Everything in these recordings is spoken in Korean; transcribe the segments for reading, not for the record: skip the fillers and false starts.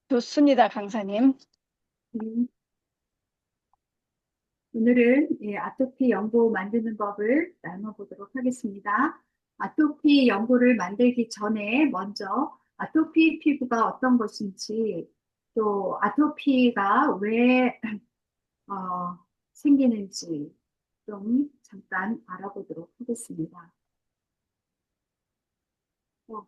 좋습니다, 강사님. 음, 오늘은 아토피 연고 만드는 법을 나눠보도록 하겠습니다. 아토피 연고를 만들기 전에 먼저 아토피 피부가 어떤 것인지, 또 아토피가 왜 어, 생기는지 좀 잠깐 알아보도록 하겠습니다. 어,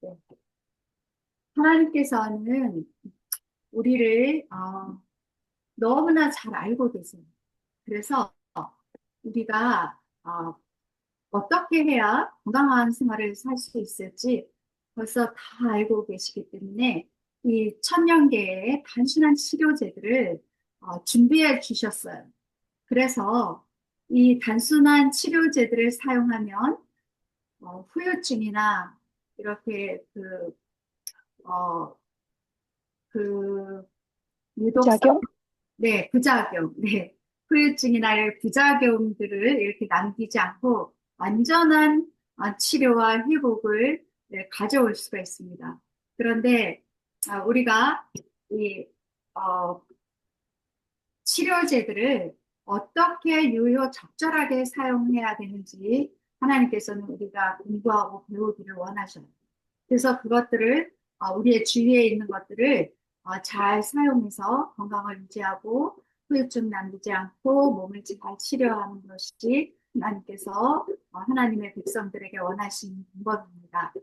네. 하나님께서는 우리를 너무나 잘 알고 계세요. 그래서 우리가 어떻게 해야 건강한 생활을 살 수 있을지 벌써 다 알고 계시기 때문에 이 천년계의 단순한 치료제들을 준비해 주셨어요. 그래서 이 단순한 치료제들을 사용하면 후유증이나 이렇게 어, 그 유독성, 작용? 네, 부작용, 네. 후유증이나 이런 부작용들을 이렇게 남기지 않고 완전한 치료와 회복을 네, 가져올 수가 있습니다. 그런데 우리가 이 어, 치료제들을 어떻게 유효적절하게 사용해야 되는지 하나님께서는 우리가 공부하고 배우기를 원하셔요. 그래서 그것들을 우리의 주위에 있는 것들을 잘 사용해서 건강을 유지하고 후유증 남기지 않고 몸을 잘 치료하는 것이 하나님께서 하나님의 백성들에게 원하시는 방법입니다.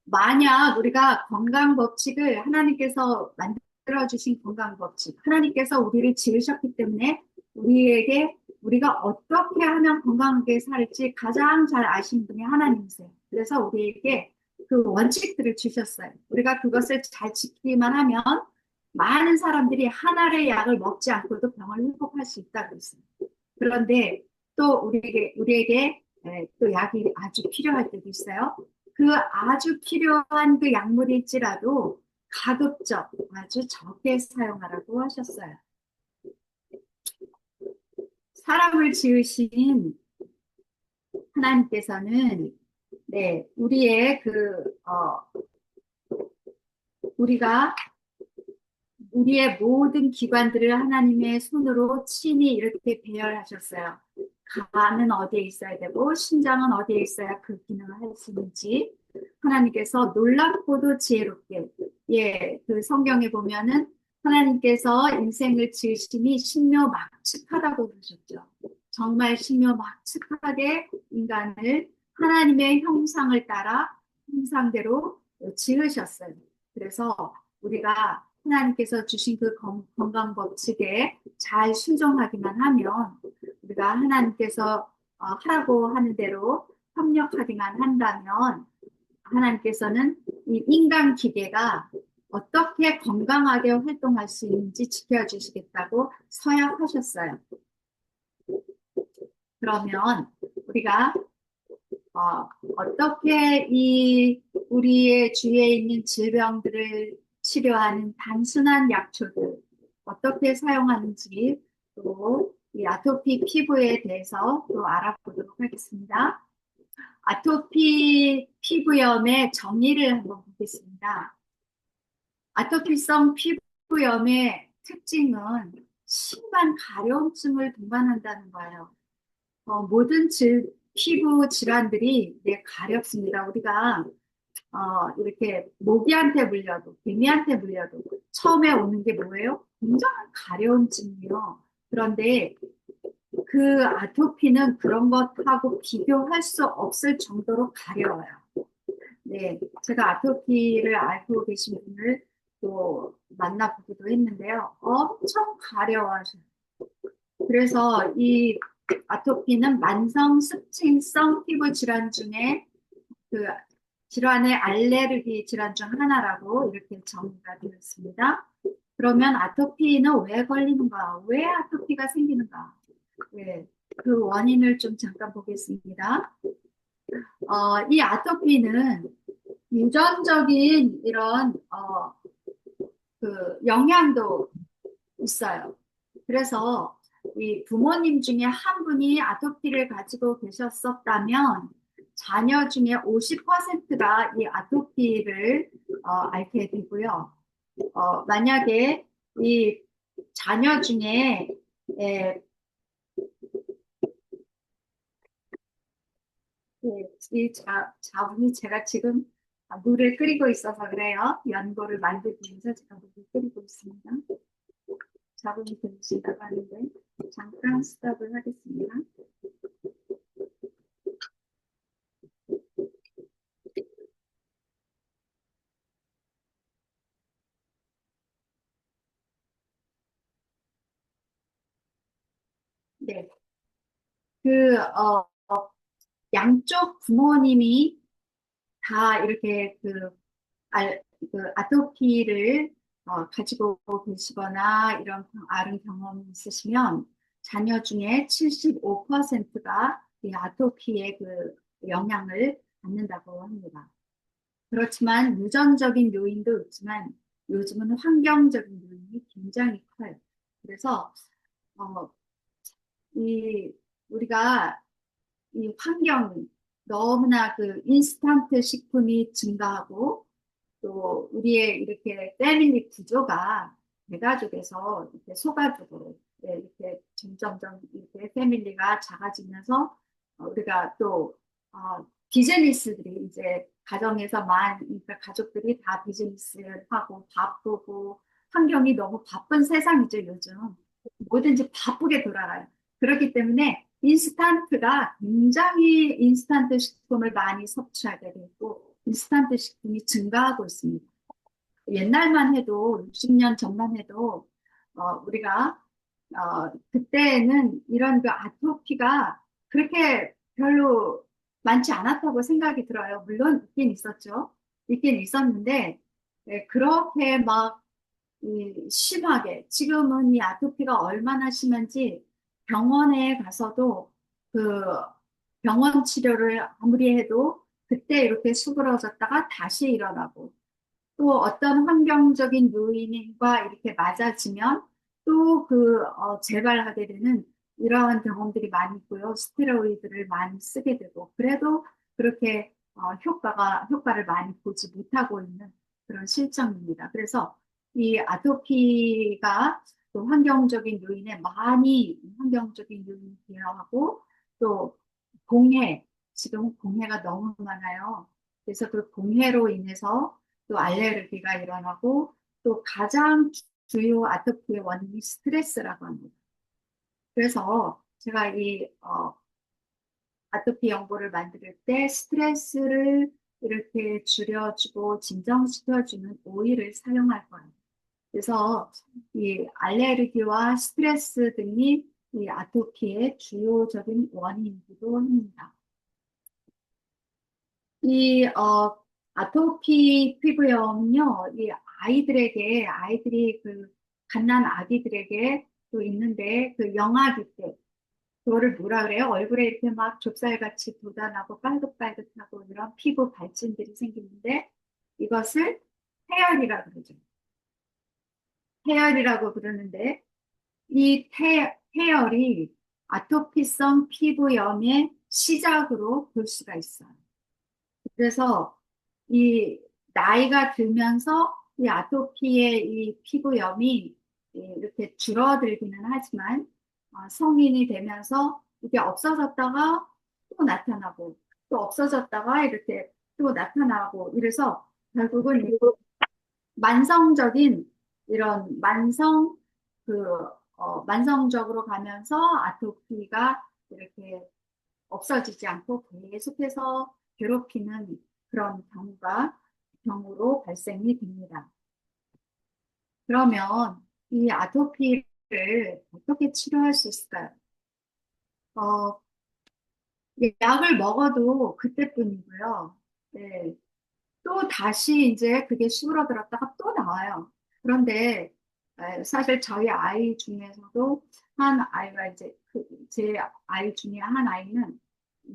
만약 우리가 건강 법칙을 하나님께서 만들어 주신 건강 법칙, 하나님께서 우리를 지으셨기 때문에 우리가 어떻게 하면 건강하게 살지 가장 잘 아시는 분이 하나님이세요. 그래서 우리에게 그 원칙들을 주셨어요. 우리가 그것을 잘 지키기만 하면 많은 사람들이 한 알의 약을 먹지 않고도 병을 회복할 수 있다고 했어요. 그런데 또 우리에게 또 약이 아주 필요할 때도 있어요. 그 아주 필요한 그 약물일지라도 가급적 아주 적게 사용하라고 하셨어요. 사람을 지으신 하나님께서는 네, 우리가 우리의 모든 기관들을 하나님의 손으로 친히 이렇게 배열하셨어요. 간은 어디에 있어야 되고 심장은 어디에 있어야 그 기능을 할 수 있는지 하나님께서 놀랍고도 지혜롭게 그 성경에 보면은 하나님께서 인생을 지으심이 신묘막측하다고 그러셨죠. 정말 신묘막측하게 인간을 하나님의 형상을 따라 형상대로 지으셨어요. 그래서 우리가 하나님께서 주신 그 건강 법칙에 잘 순종하기만 하면 우리가 하나님께서 하라고 하는 대로 협력하기만 한다면 하나님께서는 이 인간 기계가 어떻게 건강하게 활동할 수 있는지 지켜주시겠다고 서약하셨어요. 그러면 우리가 어떻게 이 우리의 주위에 있는 질병들을 치료하는 단순한 약초들 어떻게 사용하는지 또 이 아토피 피부에 대해서 또 알아보도록 하겠습니다. 아토피 피부염의 정의를 한번 보겠습니다. 아토피성 피부염의 특징은 심한 가려움증을 동반한다는 거예요. 모든 피부 질환들이 가렵습니다. 우리가 이렇게 모기한테 물려도, 개미한테 물려도 처음에 오는 게 뭐예요? 굉장한 가려움증이에요. 그런데 그 아토피는 그런 것하고 비교할 수 없을 정도로 가려워요. 네, 제가 아토피를 앓고 계신 분을 또 만나보기도 했는데요. 엄청 가려워하셔요. 그래서 이 아토피는 만성 습진성 피부 질환 중에 그 질환의 알레르기 질환 중 하나라고 이렇게 정의가 되었습니다. 그러면 아토피는 왜 걸리는가? 왜 아토피가 생기는가? 네, 그 원인을 좀 잠깐 보겠습니다. 이 아토피는 유전적인 이런 그 영향도 있어요. 그래서 이 부모님 중에 한 분이 아토피를 가지고 계셨었다면 자녀 중에 50%가 이 아토피를 앓게 되고요. 만약에 이 자녀 중에 에, 자분이 제가 지금 물을 끓이고 있어서 그래요. 연고를 만들기 위해서 제가 물을 끓이고 있습니다. 자분이 들으신다고 하는데 잠깐 스톱을 하겠습니다. 네, 그 양쪽 부모님이 다 이렇게 그 아토피를 가지고 계시거나 이런 앓은 경험이 있으시면 자녀 중에 75%가 이 아토피의 그 영향을 받는다고 합니다. 그렇지만 유전적인 요인도 있지만 요즘은 환경적인 요인이 굉장히 커요. 그래서 어, 이 우리가 이 환경이 너무나 그 인스턴트 식품이 증가하고 또 우리의 이렇게 패밀리 구조가 대가족에서 이렇게 소가족으로 이렇게 점점점 이렇게 패밀리가 작아지면서 우리가 또 비즈니스들이 이제 가정에서만 그러니까 가족들이 다 비즈니스를 하고 바쁘고 환경이 너무 바쁜 세상이죠 요즘 뭐든지 바쁘게 돌아가요. 그렇기 때문에 인스턴트가 굉장히 인스턴트 식품을 많이 섭취하게 되고 인스턴트 식품이 증가하고 있습니다. 옛날만 해도 60년 전만 해도 우리가 그때는 이런 그 아토피가 그렇게 별로 많지 않았다고 생각이 들어요. 물론 있긴 있었죠. 있긴 있었는데 그렇게 막 심하게 지금은 이 아토피가 얼마나 심한지 병원에 가서도 그 병원 치료를 아무리 해도 그때 이렇게 수그러졌다가 다시 일어나고 또 어떤 환경적인 요인과 이렇게 맞아지면 또 재발하게 되는 이러한 경험들이 많이 있고요. 스테로이드를 많이 쓰게 되고 그래도 그렇게 효과를 많이 보지 못하고 있는 그런 실정입니다. 그래서 이 아토피가 또 환경적인 요인에 많이 환경적인 요인이 기여하고 또 공해, 지금 공해가 너무 많아요. 그래서 그 공해로 인해서 또 알레르기가 일어나고 또 가장 주요 아토피의 원인이 스트레스라고 합니다. 그래서 제가 아토피 연고를 만들 때 스트레스를 이렇게 줄여주고 진정시켜주는 오일을 사용할 거예요. 그래서 이 알레르기와 스트레스 등이 이 아토피의 주요적인 원인이기도 합니다. 이 아토피 피부염은요, 이 아이들이 그 갓난 아기들에게 또 있는데 그 영아기 때 그거를 뭐라 그래요? 얼굴에 이렇게 막 좁쌀같이 돋아나고 빨갛빨갛하고 이런 피부 발진들이 생기는데 이것을 태열이라고 그러죠. 태열이라고 그러는데 이 태열이 아토피성 피부염의 시작으로 볼 수가 있어요. 그래서 이 나이가 들면서 이 아토피의 이 피부염이 이렇게 줄어들기는 하지만 성인이 되면서 이게 없어졌다가 또 나타나고 또 없어졌다가 이렇게 또 나타나고 이래서 결국은 이 만성적인 이런 그 만성적으로 가면서 아토피가 이렇게 없어지지 않고 계속해서 괴롭히는 그런 경우로 발생이 됩니다. 그러면 이 아토피를 어떻게 치료할 수 있을까요? 어, 약을 먹어도 그때뿐이고요. 네, 또 다시 이제 그게 수그러들었다가 또 나와요. 그런데 사실 저희 아이 중에서도 한 아이가 이제 제 아이 중에 한 아이는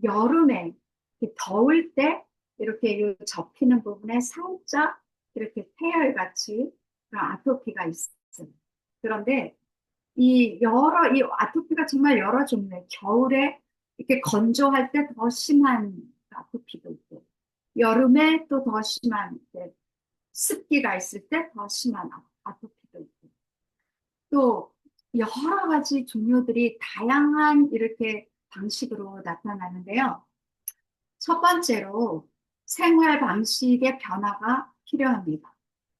여름에 이렇게 더울 때 이렇게 이 접히는 부분에 살짝 이렇게 태열같이 그런 아토피가 있어요. 그런데 이 아토피가 정말 여러 종류예요. 겨울에 이렇게 건조할 때 더 심한 아토피도 있고, 여름에 또 더 심한, 습기가 있을 때 더 심한 아토피도 있고, 또 여러 가지 종류들이 다양한 이렇게 방식으로 나타나는데요. 첫 번째로 생활 방식의 변화가 필요합니다.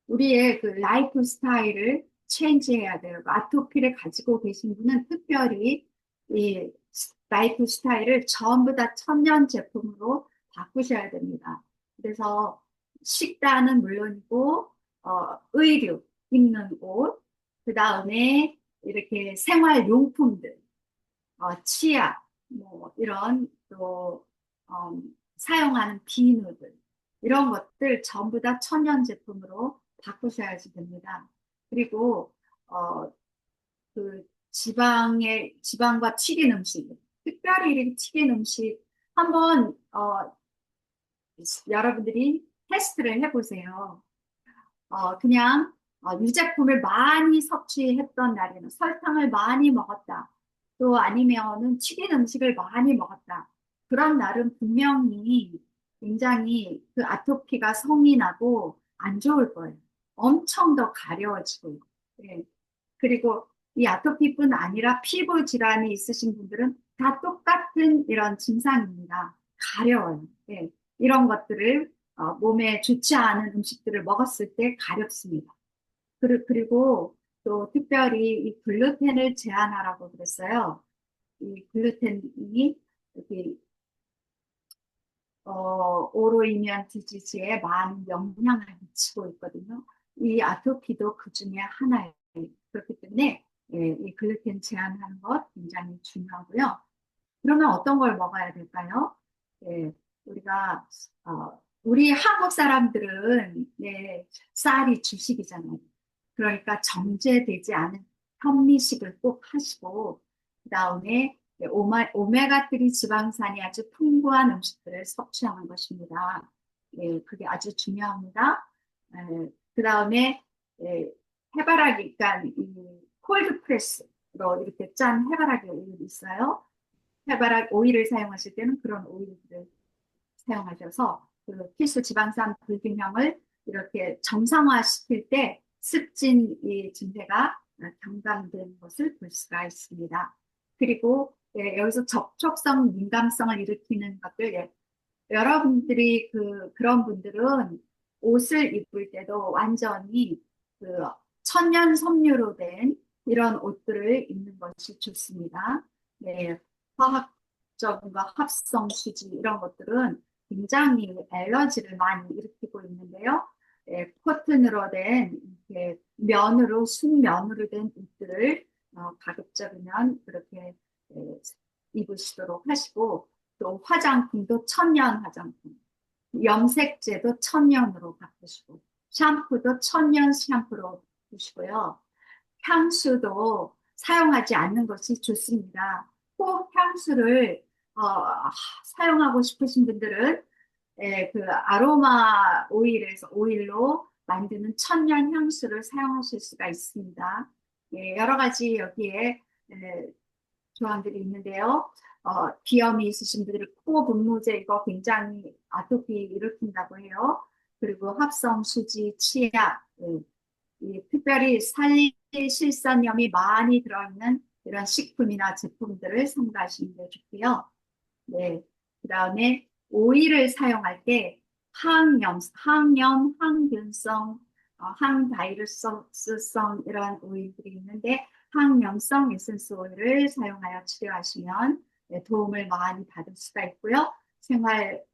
우리의 그 라이프 스타일을 체인지해야 돼요. 아토피를 가지고 계신 분은 특별히 이 라이프 스타일을 전부 다 천연 제품으로 바꾸셔야 됩니다. 그래서 식단은 물론이고, 의류, 입는 옷, 그 다음에 이렇게 생활용품들, 치약, 뭐 이런 또 사용하는 비누들 이런 것들 전부 다 천연 제품으로 바꾸셔야지 됩니다. 그리고 어, 그 지방과 튀긴 음식, 특별히 이렇게 튀긴 음식 한번 여러분들이 테스트를 해보세요. 그냥 유제품을 많이 섭취했던 날에는 설탕을 많이 먹었다. 또 아니면은 튀긴 음식을 많이 먹었다. 그런 날은 분명히 굉장히 그 아토피가 성이 나고 안 좋을 거예요. 엄청 더 가려워지고. 예. 그리고 이 아토피뿐 아니라 피부 질환이 있으신 분들은 다 똑같은 이런 증상입니다. 가려워요. 예. 이런 것들을 몸에 좋지 않은 음식들을 먹었을 때 가렵습니다. 그리고 또 특별히 이 글루텐을 제한하라고 그랬어요. 이 글루텐이 여기 오로이면 디지즈에 많은 영향을 미치고 있거든요. 이 아토피도 그 중에 하나예요. 그렇기 때문에 이 글루텐 제한하는 것 굉장히 중요하고요. 그러면 어떤 걸 먹어야 될까요? 예, 우리가 우리 한국 사람들은 쌀이 주식이잖아요. 그러니까 정제되지 않은 현미식을 꼭 하시고 그다음에 오메가3 지방산이 아주 풍부한 음식들을 섭취하는 것입니다. 예, 그게 아주 중요합니다. 그다음에 해바라기, 그러니까 이 콜드 프레스로 이렇게 짠 해바라기 오일이 있어요. 해바라기 오일을 사용하실 때는 그런 오일들을 사용하셔서 그 필수 지방산 불균형을 이렇게 정상화시킬 때 습진 이 증세가 경감되는 것을 볼 수가 있습니다. 그리고 여기서 접촉성 민감성을 일으키는 것들, 여러분들이 그런 분들은 옷을 입을 때도 완전히 그 천연 섬유로 된 이런 옷들을 입는 것이 좋습니다. 네, 화학적인 거, 합성 수지 이런 것들은 굉장히 알러지를 많이 일으키고 있는데요. 코튼으로 된 이렇게 면으로 순면으로 된 옷들을 가급적이면 그렇게 에, 입으시도록 하시고 또 화장품도 천연 화장품, 염색제도 천연으로 바꾸시고 샴푸도 천연 샴푸로 두시고요. 향수도 사용하지 않는 것이 좋습니다. 꼭 향수를 어, 사용하고 싶으신 분들은 그 아로마 오일로 만드는 천연 향수를 사용하실 수가 있습니다. 여러 가지 여기에 조항들이 있는데요. 비염이 있으신 분들이 코 분무제 이거 굉장히 아토피 일으킨다고 해요. 그리고 합성 수지, 치약, 특별히 살리실산염이 많이 들어있는 이런 식품이나 제품들을 삼가하시는 게 좋고요. 네. 그 다음에 오일을 사용할 때 항염, 항균성, 항바이러스성 이런 오일들이 있는데 항염성 에센스 오일을 사용하여 치료하시면 도움을 많이 받을 수가 있고요. 생활에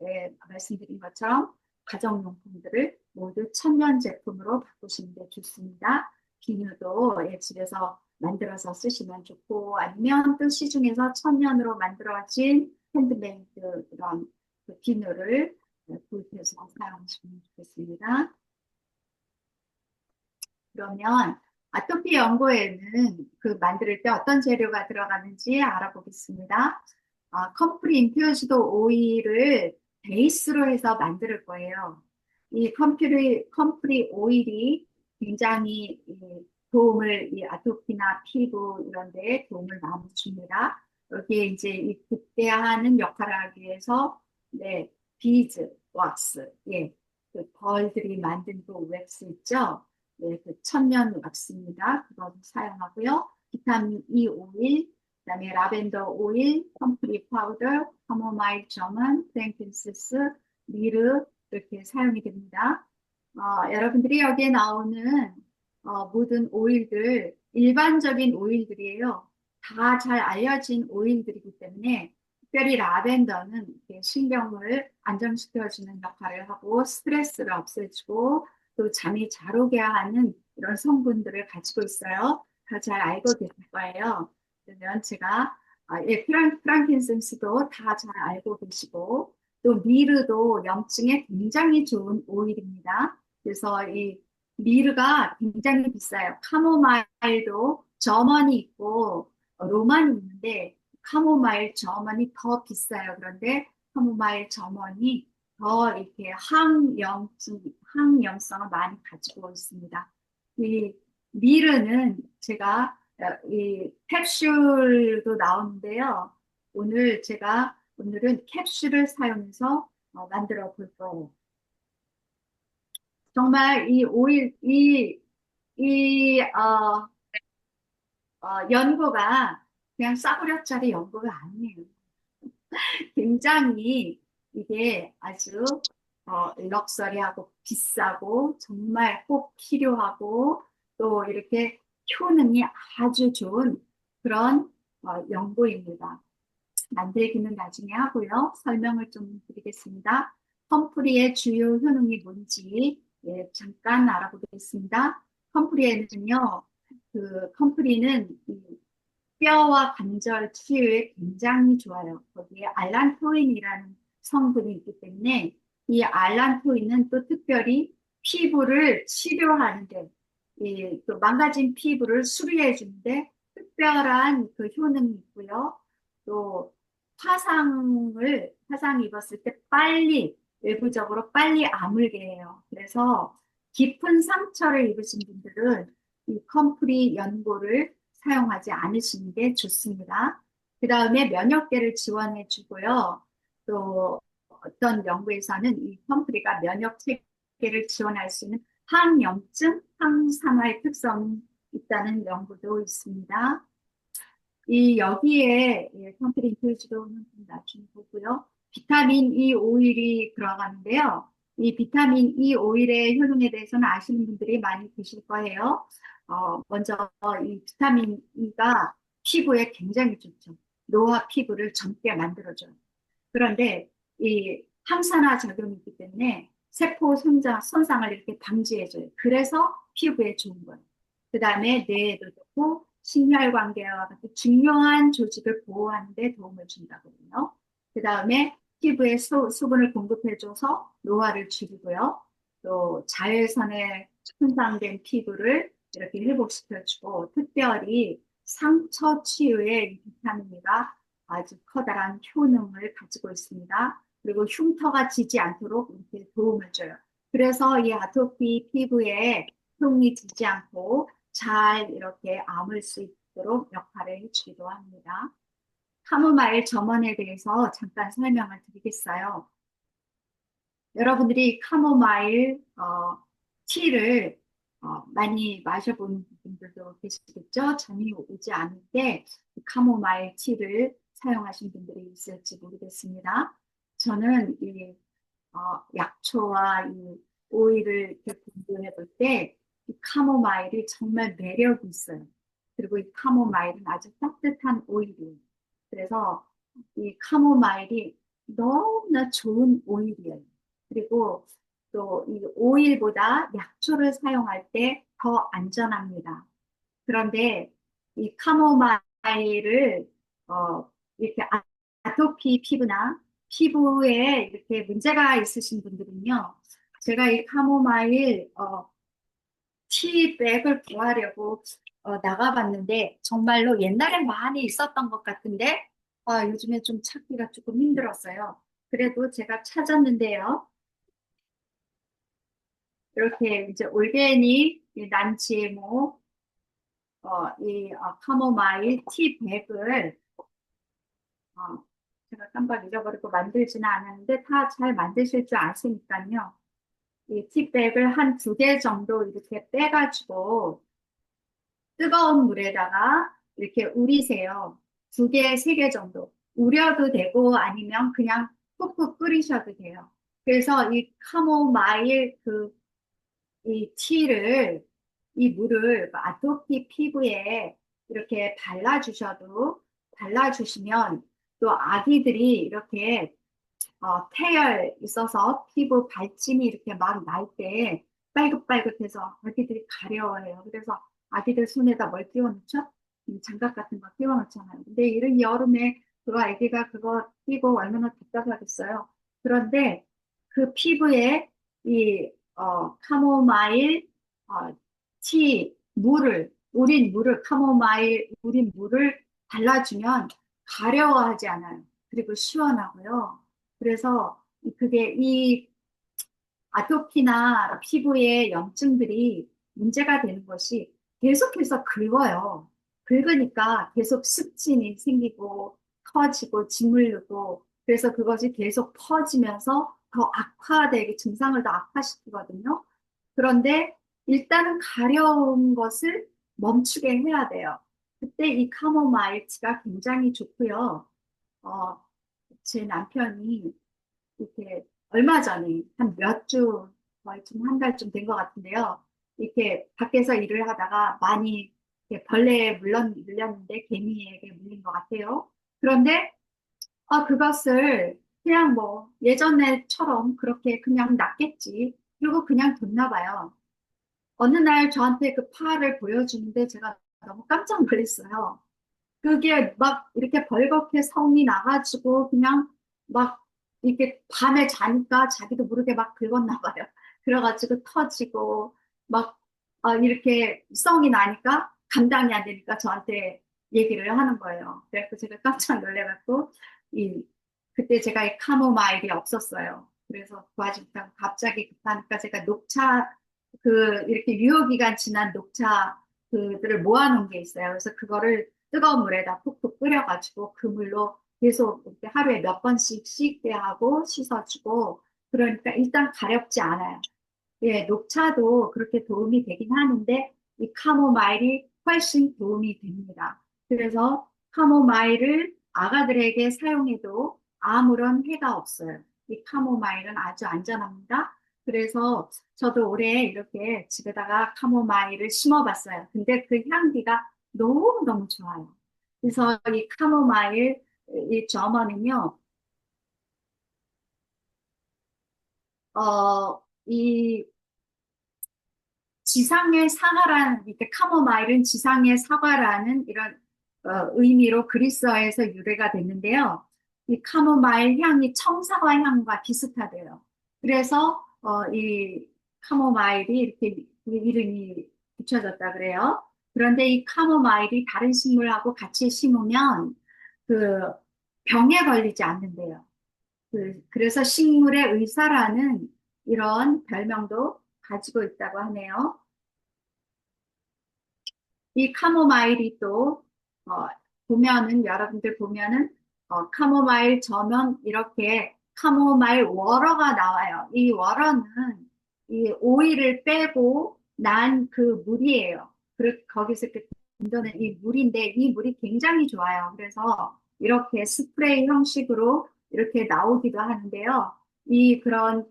말씀드린 것처럼 가정용품들을 모두 천연 제품으로 바꾸시는 게 좋습니다. 비누도 집에서 만들어서 쓰시면 좋고 아니면 또 시중에서 천연으로 만들어진 핸드메이드 그런 그 비누를 구입해서 사용하시면 좋겠습니다. 그러면 아토피 연고에는 그 만들 때 어떤 재료가 들어가는지 알아보겠습니다. 컴프리 인퓨즈드 오일을 베이스로 해서 만들 거예요. 이 컴프리 오일이 굉장히 이 아토피나 피부 이런 데에 도움을 많이 줍니다. 여기에 이제 이 극대화하는 역할을 하기 위해서 네, 비즈 왁스, 예, 그 벌들이 만든 그 왁스 있죠? 네, 그 천연 왁스입니다. 그거 사용하고요. 비타민 E 오일, 그다음에 라벤더 오일, 컴프리 파우더, 카모마일 저먼, 프랭킨시스, 미르 이렇게 사용이 됩니다. 여러분들이 여기에 나오는 모든 오일들 일반적인 오일들이에요. 다 잘 알려진 오일들이기 때문에 특별히 라벤더는 이렇게 신경을 안정시켜주는 역할을 하고 스트레스를 없애주고 또 잠이 잘 오게 하는 이런 성분들을 가지고 있어요. 다 잘 알고 계실 거예요. 그러면 제가 예, 프랑킨센스도 다 잘 알고 계시고 또 미르도 염증에 굉장히 좋은 오일입니다. 그래서 이 미르가 굉장히 비싸요. 카모마일도 점원이 있고 로만이 있는데 카모마일 점원이 더 비싸요. 그런데 카모마일 점원이 더 이렇게 항염성을 많이 가지고 있습니다. 이 미르는 제가 이 캡슐도 나오는데요. 오늘은 캡슐을 사용해서 만들어 볼 거예요. 정말 이 오일, 연고가 그냥 싸구려짜리 연고가 아니에요. 굉장히 이게 아주 럭셔리하고 비싸고 정말 꼭 필요하고 또 이렇게 효능이 아주 좋은 그런 연고입니다. 만들기는 나중에 하고요. 설명을 좀 드리겠습니다. 펌프리의 주요 효능이 뭔지 예, 잠깐 알아보겠습니다. 컴프리에는요, 그 컴프리는 이 뼈와 관절 치유에 굉장히 좋아요. 거기에 알란토인이라는 성분이 있기 때문에 이 알란토인은 또 특별히 피부를 치료하는데, 또 망가진 피부를 수리해 주는데 특별한 그 효능이 있고요. 또 화상 입었을 때 외부적으로 빨리 아물게 해요. 그래서 깊은 상처를 입으신 분들은 이 컴프리 연고를 사용하지 않으시는 게 좋습니다. 그 다음에 면역계를 지원해 주고요. 또 어떤 연구에서는 이 컴프리가 면역 체계를 지원할 수 있는 항염증, 항산화의 특성이 있다는 연구도 있습니다. 이 여기에 컴프리 인퓨즈도는 나중에 보고요. 비타민 E 오일이 들어가는데요. 이 비타민 E 오일의 효능에 대해서는 아시는 분들이 많이 계실 거예요. 먼저 이 비타민 E가 피부에 굉장히 좋죠. 노화 피부를 젊게 만들어줘요. 그런데 이 항산화 작용이 있기 때문에 세포 손상을 이렇게 방지해줘요. 그래서 피부에 좋은 거예요. 그 다음에 뇌에도 좋고 심혈관계와 같은 중요한 조직을 보호하는 데 도움을 준다거든요. 그 다음에 피부에 수분을 공급해줘서 노화를 줄이고요. 또 자외선에 손상된 피부를 이렇게 회복시켜주고 특별히 상처 치유에 이 비타민이가 아주 커다란 효능을 가지고 있습니다. 그리고 흉터가 지지 않도록 이렇게 도움을 줘요. 그래서 이 아토피 피부에 흉이 지지 않고 잘 이렇게 아물 수 있도록 역할을 해주기도 합니다. 카모마일 점원에 대해서 잠깐 설명을 드리겠어요. 여러분들이 카모마일 티를 많이 마셔본 분들도 계시겠죠? 잠이 오지 않을 때 카모마일 티를 사용하신 분들이 있을지 모르겠습니다. 저는 이 약초와 이 오일을 이렇게 공부해 볼 때 이 카모마일이 정말 매력이 있어요. 그리고 이 카모마일은 아주 따뜻한 오일이에요. 그래서 이 카모마일이 너무나 좋은 오일이에요. 그리고 또 이 오일보다 약초를 사용할 때 더 안전합니다. 그런데 이 카모마일을 이렇게 아토피 피부나 피부에 이렇게 문제가 있으신 분들은요, 제가 이 카모마일 티백을 구하려고 나가봤는데 정말로 옛날에 많이 있었던 것 같은데 요즘에 좀 찾기가 조금 힘들었어요. 그래도 제가 찾았는데요. 이렇게 이제 올게니, 이 난치모, 카모마일 티백을 제가 깜빡 잊어버리고 만들지는 않았는데 다 잘 만드실 줄 아시니까요. 이 티백을 한 두 개 정도 이렇게 빼가지고 뜨거운 물에다가 이렇게 우리세요. 두 개, 세 개 정도. 우려도 되고 아니면 그냥 푹푹 끓이셔도 돼요. 그래서 이 카모마일 이 티를, 이 물을 그 아토피 피부에 이렇게 발라주시면 또 아기들이 이렇게 태열 있어서 피부 발진이 이렇게 막 날 때 빨긋빨긋해서 아기들이 가려워해요. 그래서 아기들 손에다 뭘 끼워놓죠? 장갑 같은 거 끼워놓잖아요. 근데 이런 여름에 그 아기가 그거 끼고 얼마나 답답하겠어요. 그런데 그 피부에 이 카모마일 카모마일 우린 물을 발라주면 가려워하지 않아요. 그리고 시원하고요. 그래서 그게 이 아토피나 피부의 염증들이 문제가 되는 것이 계속해서 긁어요. 긁으니까 계속 습진이 생기고 터지고 짓물르고 그래서 그것이 계속 퍼지면서 더 악화되게 증상을 더 악화시키거든요. 그런데 일단은 가려운 것을 멈추게 해야 돼요. 그때 이 카모마일 티가 굉장히 좋고요. 어, 제 남편이 이렇게 얼마 전에 한 몇 주, 거의 좀 한 달쯤 된 것 같은데요. 이렇게 밖에서 일을 하다가 많이 이렇게 벌레에 물렸는데 개미에게 물린 것 같아요. 그런데 그것을 그냥 뭐 예전에처럼 그렇게 그냥 놨겠지. 그리고 그냥 뒀나 봐요. 어느 날 저한테 그 파를 보여주는데 제가 너무 깜짝 놀랐어요. 그게 막 이렇게 벌겋게 성이 나가지고 그냥 막 이렇게 밤에 자니까 자기도 모르게 막 긁었나 봐요. 그래가지고 터지고 막 이렇게 성이 나니까 감당이 안 되니까 저한테 얘기를 하는 거예요. 그래서 제가 깜짝 놀래갖고 이 그때 제가 이 카모마일이 없었어요. 그래서 구하지 못하고 갑자기 급하니까 제가 녹차 이렇게 유효기간 지난 녹차 그들을 모아놓은 게 있어요. 그래서 그거를 뜨거운 물에다 푹푹 끓여가지고 그 물로 계속 이렇게 하루에 몇 번씩 씻게 하고 씻어주고 그러니까 일단 가렵지 않아요. 예, 녹차도 그렇게 도움이 되긴 하는데 이 카모마일이 훨씬 도움이 됩니다. 그래서 카모마일을 아가들에게 사용해도 아무런 해가 없어요. 이 카모마일은 아주 안전합니다. 그래서 저도 올해 이렇게 집에다가 카모마일을 심어봤어요. 근데 그 향기가 너무너무 좋아요. 그래서 이 카모마일, 이 저머는요, 이 지상의 사과라는, 이렇게 카모마일은 지상의 사과라는 이런 의미로 그리스어에서 유래가 됐는데요. 이 카모마일 향이 청사과 향과 비슷하대요. 그래서 이 카모마일이 이렇게 그 이름이 붙여졌다 그래요. 그런데 이 카모마일이 다른 식물하고 같이 심으면 그 병에 걸리지 않는데요. 그래서 식물의 의사라는 이런 별명도 가지고 있다고 하네요. 이 카모마일이 또, 보면은, 여러분들 보면은, 카모마일 저면 이렇게 카모마일 워러가 나와요. 이 워러는 이 오일을 빼고 난 그 물이에요. 거기서 이렇게 건져낸 이 물인데 이 물이 굉장히 좋아요. 그래서 이렇게 스프레이 형식으로 이렇게 나오기도 하는데요. 이 그런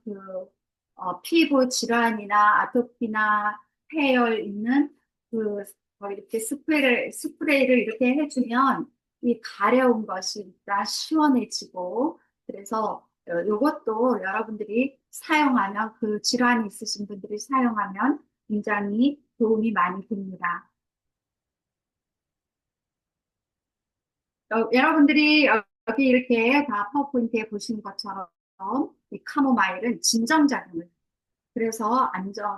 피부 질환이나 아토피나 폐열 있는 그 이렇게 스프레이를 이렇게 해주면 이 가려운 것이 일단 시원해지고 그래서 요것도 여러분들이 사용하면 그 질환이 있으신 분들이 사용하면 굉장히 도움이 많이 됩니다. 여러분들이 여기 이렇게 다 파워포인트에 보시는 것처럼 이 카모마일은 진정작용을 그래서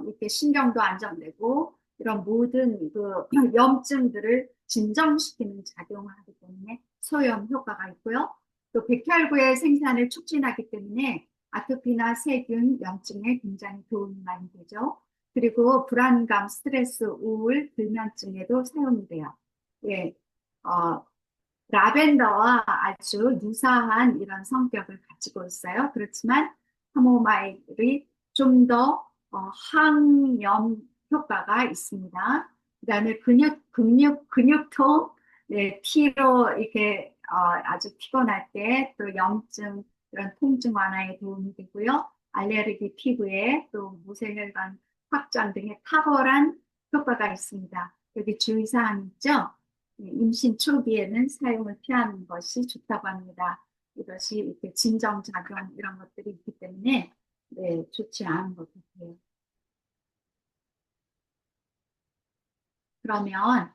이렇게 신경도 안정되고 이런 모든 그 염증들을 진정시키는 작용을 하기 때문에 소염 효과가 있고요. 또 백혈구의 생산을 촉진하기 때문에 아토피나 세균, 염증에 굉장히 도움이 많이 되죠. 그리고 불안감, 스트레스, 우울, 불면증에도 사용이 돼요. 예, 어, 라벤더와 아주 유사한 이런 성격을 가지고 있어요. 그렇지만 카모마일이 좀 더 항염 효과가 있습니다. 그다음에 근육통, 네, 피로 이렇게 아주 피곤할 때 또 염증 이런 통증 완화에 도움이 되고요. 알레르기 피부에 또 무생혈관 확장 등의 탁월한 효과가 있습니다. 여기 주의사항 있죠? 임신 초기에는 사용을 피하는 것이 좋다고 합니다. 이것이 이렇게 진정작용 이런 것들이 있기 때문에 네, 좋지 않은 것 같아요. 그러면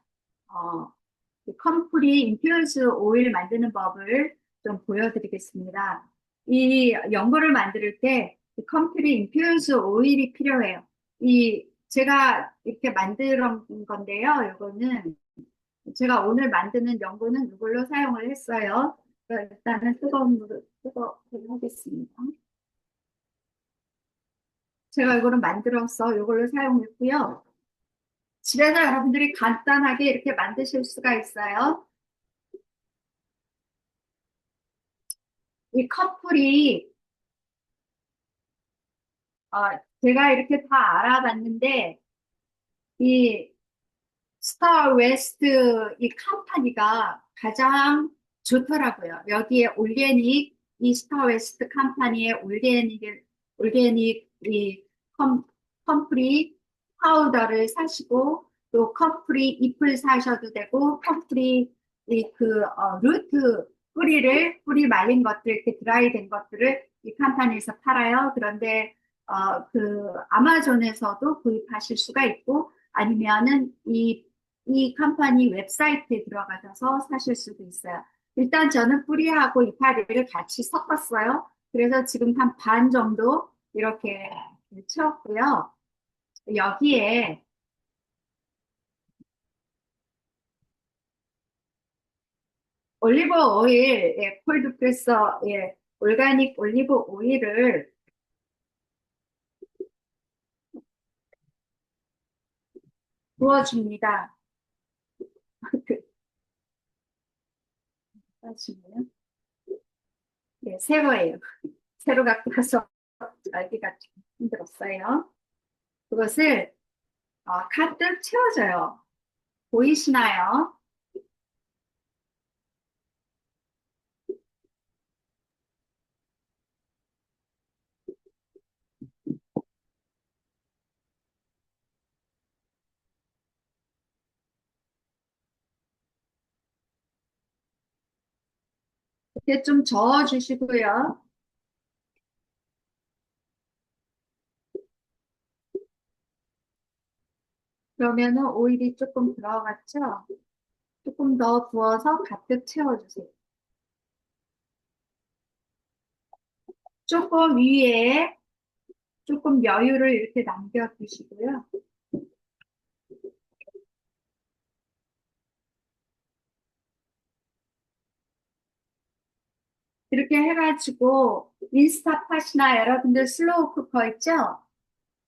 이 컴프리 인퓨즈 오일 만드는 법을 좀 보여드리겠습니다. 이 연고를 만들 때 컴프리 인퓨즈 오일이 필요해요. 이 제가 이렇게 만든 건데요. 이거는 제가 오늘 만드는 연고는 이걸로 사용을 했어요. 일단은 뜨거운 물을 하겠습니다. 제가 이거를 만들어서 이걸로 사용했고요. 집에서 여러분들이 간단하게 이렇게 만드실 수가 있어요. 이 커플이 어, 제가 이렇게 다 알아봤는데 이 스타 웨스트 이 컴퍼니가 가장 좋더라고요. 여기에 올게닉 이 스타 웨스트 컴퍼니의 올게닉 이 컴프리 파우더를 사시고 또 컴프리 잎을 사셔도 되고 컴프리 루트 뿌리 말린 것들 이렇게 드라이 된 것들을 이 컴퍼니에서 팔아요. 그런데 아마존에서도 구입하실 수가 있고 아니면은 이 컴퍼니 웹사이트에 들어가셔서 사실 수도 있어요. 일단 저는 뿌리하고 이파리를 같이 섞었어요. 그래서 지금 한 반 정도 이렇게 채웠고요. 여기에 올리브 오일, 예, 콜드 프레서, 예, 올가닉 올리브 오일을 부어줍니다. 하시면 예, 새거예요. 새로 갖고 와서 알기가 좀 힘들었어요. 그것을 가득 채워줘요. 보이시나요? 이렇게 좀 저어주시고요. 그러면은 오일이 조금 들어갔죠? 조금 더 부어서 가득 채워주세요. 조금 위에 조금 여유를 이렇게 남겨두시고요. 이렇게 해가지고 인스타팟이나 여러분들 슬로우 쿠커 있죠?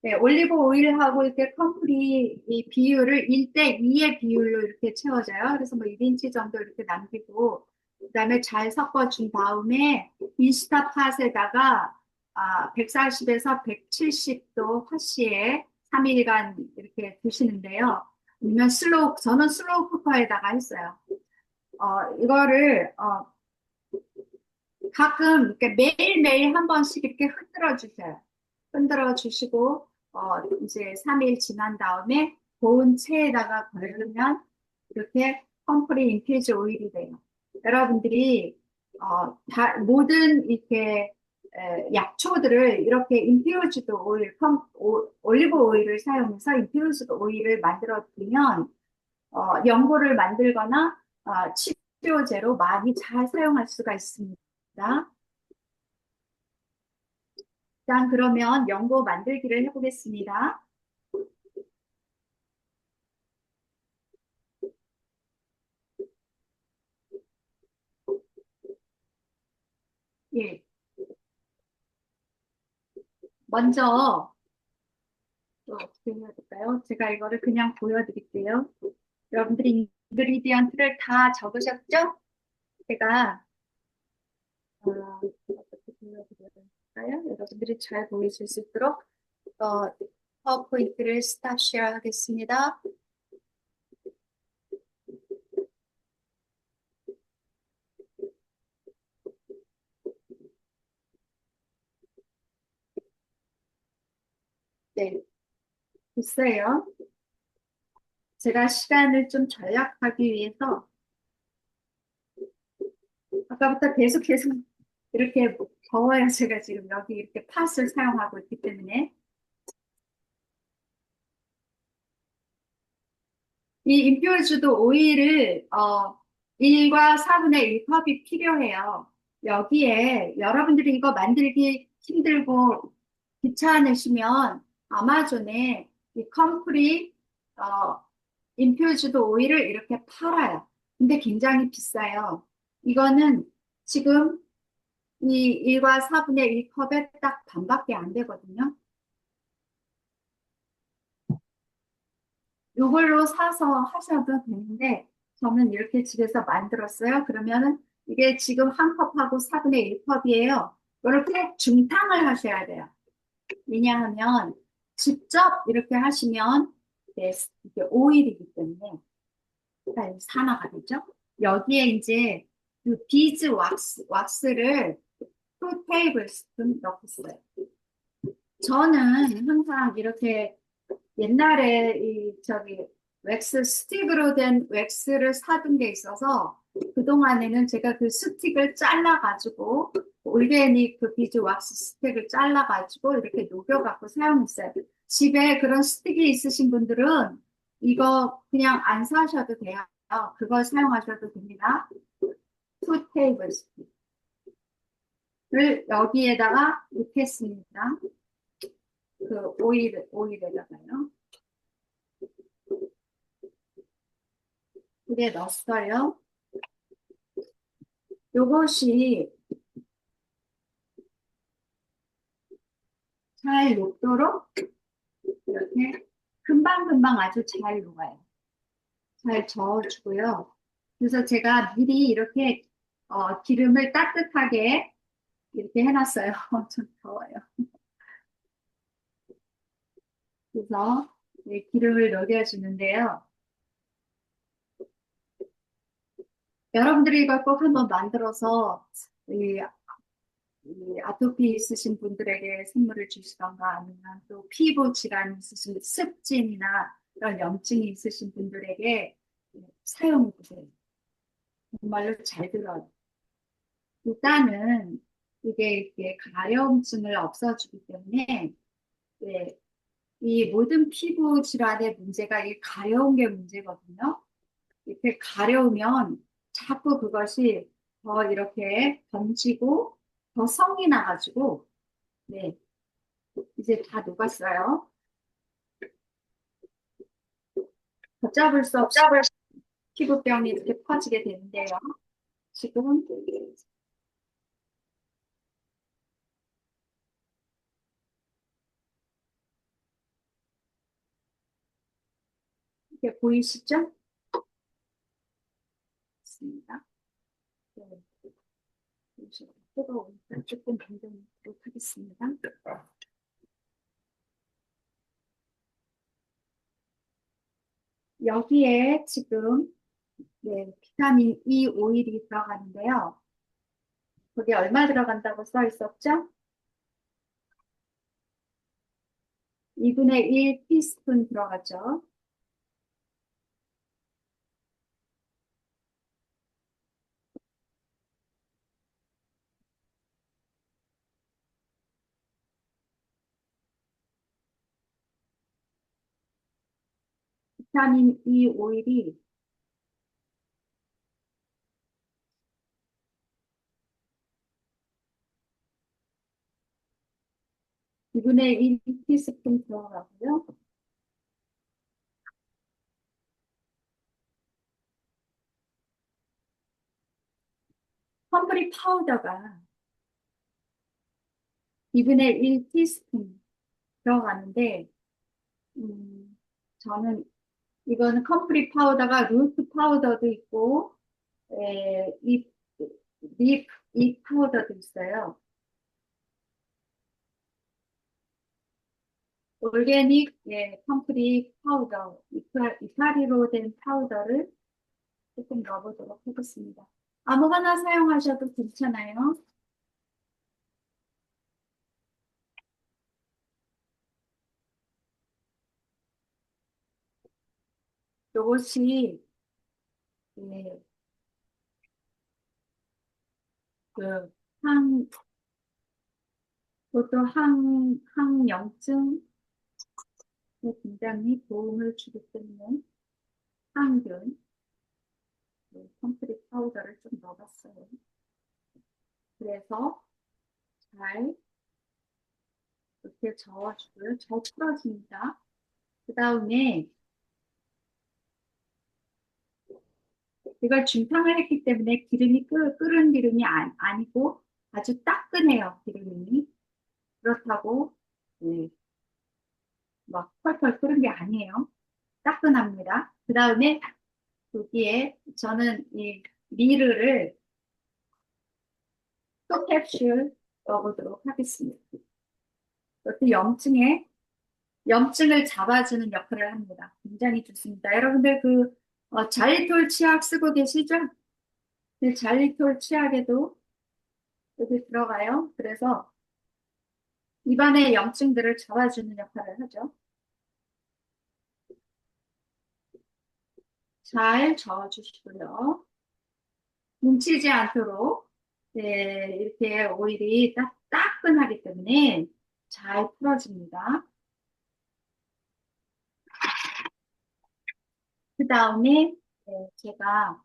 네, 올리브 오일하고 이렇게 컴프리 이 비율을 1대2의 비율로 이렇게 채워져요. 그래서 뭐 1인치 정도 이렇게 남기고, 그다음에 잘 섞어준 다음에 인스타팟에다가 140에서 170도 화씨에 3일간 이렇게 두시는데요. 아니면 저는 슬로우 쿠커에다가 했어요. 이거를 가끔 이렇게 매일매일 한 번씩 이렇게 흔들어 주세요. 흔들어 주시고 이제 3일 지난 다음에 고운 체에다가 걸르면 이렇게 컴프리 인퓨즈 오일이 돼요. 여러분들이 모든 이렇게 약초들을 이렇게 인퓨즈드 오일, 올리브 오일을 사용해서 인퓨즈드 오일을 만들어 두면 연고를 만들거나 치료제로 많이 잘 사용할 수가 있습니다. 일단 그러면 연고 만들기를 해보겠습니다. 먼저 또 어떻게 해야 될까요? 제가 이거를 그냥 보여드릴게요. 여러분들이 인그리디언트를 다 적으셨죠? 제가 어떻게 보여드릴까요? 여러분들이 잘 보이실 수 있도록 파워포인트를 스탑 쉐어 하겠습니다. 네, 됐어요. 제가 시간을 좀 절약하기 위해서 아까부터 계속 이렇게 더워요. 제가 지금 여기 이렇게 팟을 사용하고 있기 때문에 이 인퓨즈드 오일을 1과 4분의 1 컵이 필요해요. 여기에 여러분들이 이거 만들기 힘들고 귀찮으시면 아마존에 이 컴프리 어, 인퓨즈드 오일을 이렇게 팔아요. 근데 굉장히 비싸요. 이거는 지금 이 1과 4분의 1 컵에 딱 반밖에 안 되거든요. 이걸로 사서 하셔도 되는데 저는 이렇게 집에서 만들었어요. 그러면은 이게 지금 한 컵하고 4분의 1 컵이에요. 이걸 꼭 중탕을 하셔야 돼요. 왜냐하면 직접 이렇게 하시면 네, 이게 오일이기 때문에 일단 산화가 되죠. 여기에 이제 그 비즈 왁스를 2테이블스푼 넣었어요. 저는 항상 이렇게 옛날에 웩스 스틱으로 된 웩스를 사둔 게 있어서 그동안에는 제가 그 스틱을 잘라가지고 올게닉 그 비즈 왁스 스틱을 잘라가지고 이렇게 녹여갖고 사용했어요. 집에 그런 스틱이 있으신 분들은 이거 그냥 안 사셔도 돼요. 그걸 사용하셔도 됩니다. 2테이블 스틱을 여기에다가 넣겠습니다. 그 오일에다가요. 물에 넣었어요. 요것이 잘 녹도록 이렇게 금방금방 아주 잘 녹아요. 잘 저어주고요. 그래서 제가 미리 이렇게 기름을 따뜻하게 이렇게 해놨어요. 좀 더워요. 그래서 기름을 녹여주는데요. 여러분들이 이걸 꼭 한번 만들어서 이 아토피 있으신 분들에게 선물을 주시던가 아니면 또 피부 질환 있으신 습진이나 이런 염증이 있으신 분들에게 사용해 보세요. 정말로 잘 들어요. 일단은 이게 가려움증을 없애주기 때문에 네, 이 모든 피부 질환의 문제가 이 가려운 게 문제거든요. 이렇게 가려우면 자꾸 그것이 더 이렇게 번지고 더 성이 나가지고 네, 이제 다 녹았어요. 걷잡을 수 없이 피부병이 이렇게 퍼지게 되는데요. 지금 이게 보이시죠? 있습니다. 네, 뜨거우니까 조금 변경하도록 하겠습니다. 여기에 지금 네, 비타민 E 오일이 들어가는데요. 거기 얼마 들어간다고 써 있었죠? 2분의 1 티스푼 들어가죠. 비타민 E 오일이 2분의 1 티스푼 들어가고요. 컴프리 파우더가 2분의 1 티스푼 들어가는데, 저는 이거는 컴프리 파우더가 루트 파우더도 있고, 이, 이 파우더도 있어요. 올게닉, 컴프리 파우더, 이파리로 된 파우더를 조금 넣어보도록 하겠습니다. 아무거나 사용하셔도 괜찮아요. 요것이, 예, 그, 항, 그것도 항염증에 굉장히 도움을 주기 때문에 항균, 컴프리 파우더를 좀 넣어봤어요. 그래서 잘 이렇게 저어주고요. 잘 풀어집니다. 그 다음에 이걸 중탕을 했기 때문에 기름이 끓은 기름이 아니고 아주 따끈해요, 기름이. 그렇다고, 네, 막 펄펄 끓은 게 아니에요. 따끈합니다. 그 다음에 여기에 저는 이 미르를 또 캡슐 넣어보도록 하겠습니다. 이것도 염증을 잡아주는 역할을 합니다. 굉장히 좋습니다. 여러분들 잘리톨 치약 쓰고 계시죠? 네, 잘리톨 치약에도 여기 들어가요. 그래서 입안의 염증들을 잡아주는 역할을 하죠. 잘 저어주시고요. 뭉치지 않도록, 네, 이렇게 오일이 따끈하기 때문에 잘 풀어집니다. 그 다음에 제가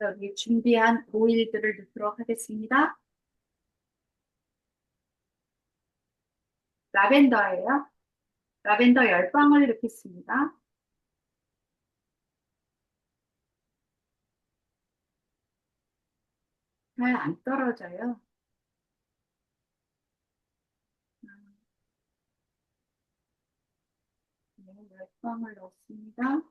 여기 준비한 오일들을 넣도록 하겠습니다. 라벤더예요. 라벤더 10방울 넣겠습니다. 잘 안 떨어져요. 네, 10방울 넣습니다.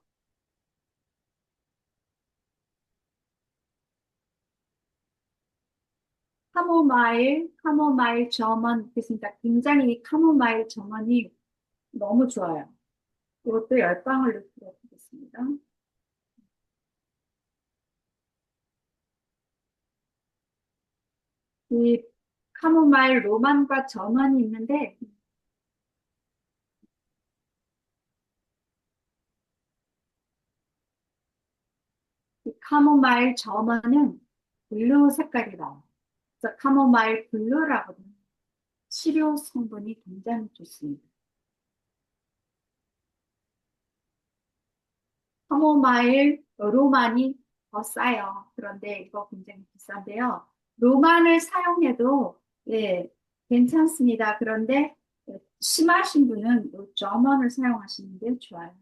카모마일 점원 넣겠습니다. 굉장히 이 카모마일 점원이 너무 좋아요. 이것도 10방울 넣도록 하겠습니다. 이 카모마일 로만과 점원이 있는데, 이 카모마일 점원은 블루 색깔이 나와요. 그래서 카모마일 블루라고 합니다. 치료 성분이 굉장히 좋습니다. 카모마일 로만이 더 싸요. 그런데 이거 굉장히 비싼데요. 로만을 사용해도 예, 괜찮습니다. 그런데 심하신 분은 이 점원을 사용하시는 게 좋아요.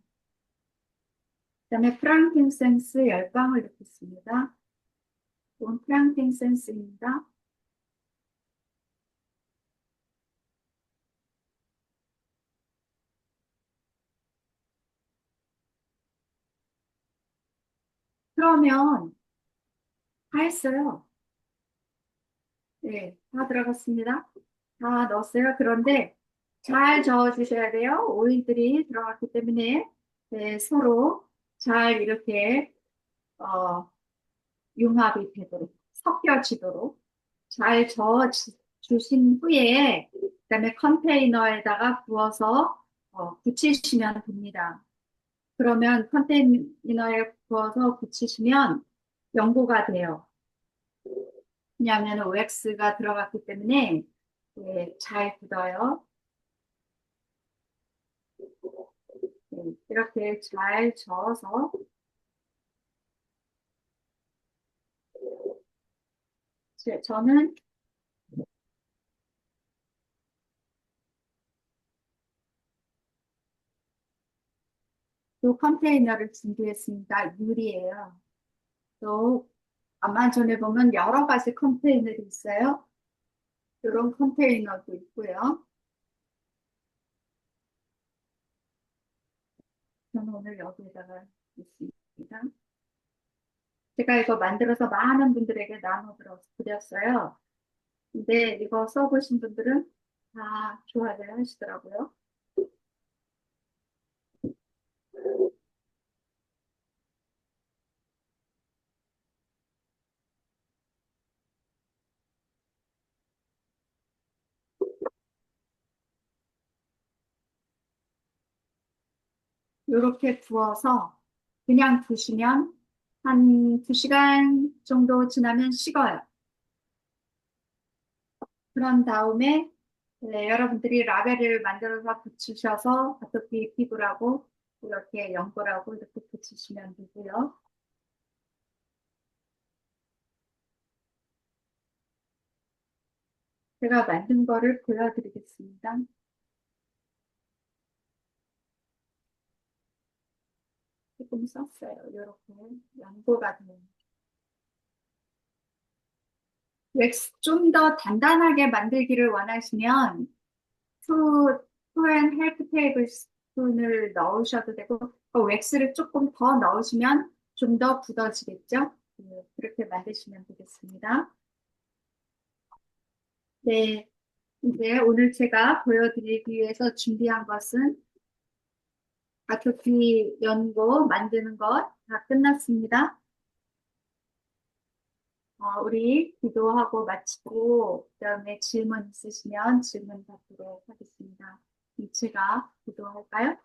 그다음에 프랑kin센스 10방울 넣겠습니다. 이건 프랑kin센스입니다. 그러면 다 했어요. 네, 다 들어갔습니다. 다 넣었어요. 그런데 잘 저어주셔야 돼요. 오일들이 들어갔기 때문에 네, 서로 잘 이렇게 어, 융합이 되도록 섞여지도록 잘 저어주신 후에 그다음에 컨테이너에다가 부어서 붙이시면 됩니다. 그러면 컨테이너에 부어서 붙이시면 연고가 돼요. 왜냐하면 웩스가 들어갔기 때문에 잘 굳어요. 이렇게 잘 저어서 저는 이 컨테이너를 준비했습니다. 유리예요. 또 아마존에 보면 여러 가지 컨테이너들이 있어요. 이런 컨테이너도 있고요. 저는 오늘 여기에다가 있습니다. 제가 이거 만들어서 많은 분들에게 나눠드렸어요. 근데 이거 써보신 분들은 다 좋아들 하시더라고요. 이렇게 부어서 그냥 두시면 한 2시간 정도 지나면 식어요. 그런 다음에 여러분들이 라벨을 만들어서 붙이셔서 아토피 피부라고 이렇게 연고라고 이렇게 붙이시면 되고요. 제가 만든 거를 보여드리겠습니다. 조금 썼어요. 이렇게 연고가 되는. 웩스 좀 더 단단하게 만들기를 원하시면 투앤 헬프 테이블 스푼을 넣으셔도 되고 웩스를 조금 더 넣으시면 좀 더 굳어지겠죠? 네, 그렇게 만드시면 되겠습니다. 네, 이제 오늘 제가 보여드리기 위해서 준비한 것은 아토피 연고 만드는 것 다 끝났습니다. 우리 기도하고 마치고 그다음에 질문 있으시면 질문 받도록 하겠습니다. 제가 기도할까요?